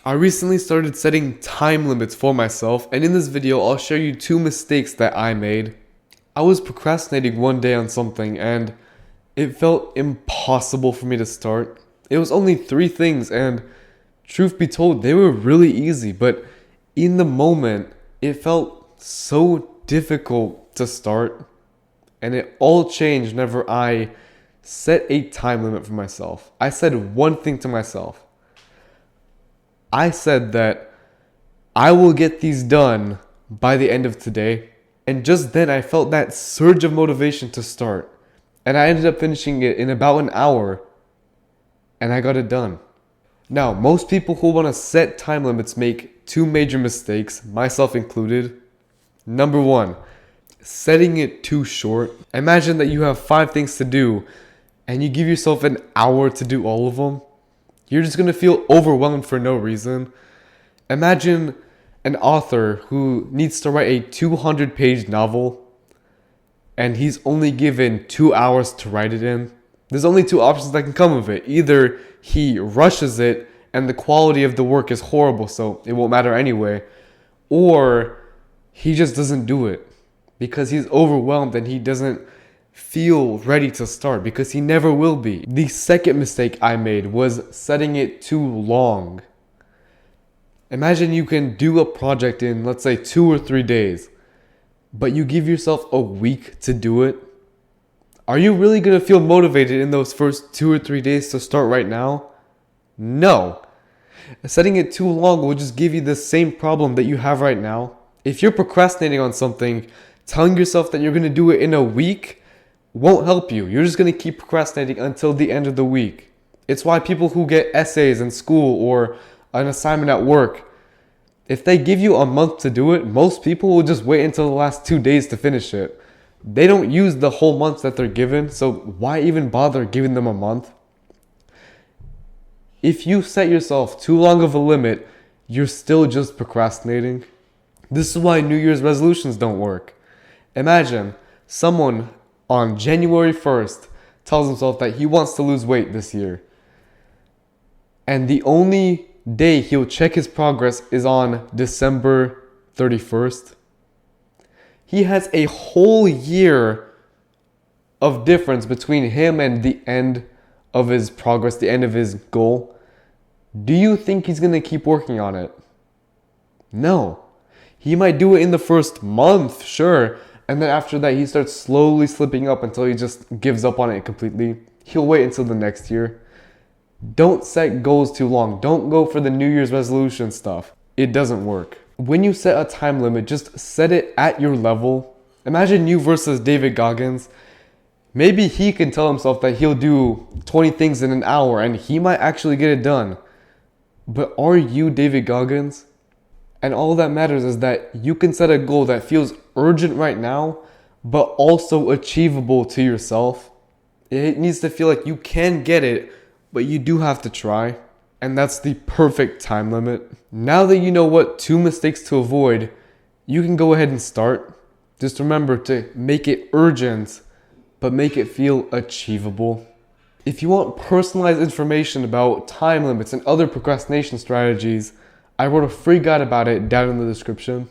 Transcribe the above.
I recently started setting time limits for myself, and in this video I'll share you 2 mistakes that I made. I was procrastinating one day on something and it felt impossible for me to start. It was only 3 things and truth be told, they were really easy, but in the moment it felt so difficult to start. And it all changed whenever I set a time limit for myself. I said one thing to myself. I said that I will get these done by the end of today. And just then I felt that surge of motivation to start. And I ended up finishing it in about an hour. And I got it done. Now, most people who want to set time limits make 2 major mistakes, myself included. Number 1, setting it too short. Imagine that you have 5 things to do and you give yourself an hour to do all of them. You're just going to feel overwhelmed for no reason. Imagine an author who needs to write a 200-page novel and he's only given 2 hours to write it in. There's only 2 options that can come of it. Either he rushes it and the quality of the work is horrible, so it won't matter anyway, or he just doesn't do it because he's overwhelmed and he doesn't feel ready to start, because he never will be. The second mistake I made was setting it too long. Imagine you can do a project in, let's say, 2 or 3 days, but you give yourself a week to do it. Are you really going to feel motivated in those first 2 or 3 days to start right now? No. Setting it too long will just give you the same problem that you have right now. If you're procrastinating on something, telling yourself that you're going to do it in a week won't help you. You're just going to keep procrastinating until the end of the week. It's why people who get essays in school or an assignment at work, if they give you a month to do it, most people will just wait until the last 2 days to finish it. They don't use the whole month that they're given, so why even bother giving them a month? If you set yourself too long of a limit, you're still just procrastinating. This is why New Year's resolutions don't work. Imagine someone on January 1st tells himself that he wants to lose weight this year. And the only day he'll check his progress is on December 31st. He has a whole year of difference between him and the end of his progress, the end of his goal. Do you think he's going to keep working on it? No. He might do it in the first month, sure. And then after that, he starts slowly slipping up until he just gives up on it completely. He'll wait until the next year. Don't set goals too long. Don't go for the New Year's resolution stuff. It doesn't work. When you set a time limit, just set it at your level. Imagine you versus David Goggins. Maybe he can tell himself that he'll do 20 things in an hour and he might actually get it done. But are you David Goggins? And all that matters is that you can set a goal that feels urgent right now, but also achievable to yourself. It needs to feel like you can get it, but you do have to try. And that's the perfect time limit. Now that you know what 2 mistakes to avoid, you can go ahead and start. Just remember to make it urgent, but make it feel achievable. If you want personalized information about time limits and other procrastination strategies, I wrote a free guide about it down in the description.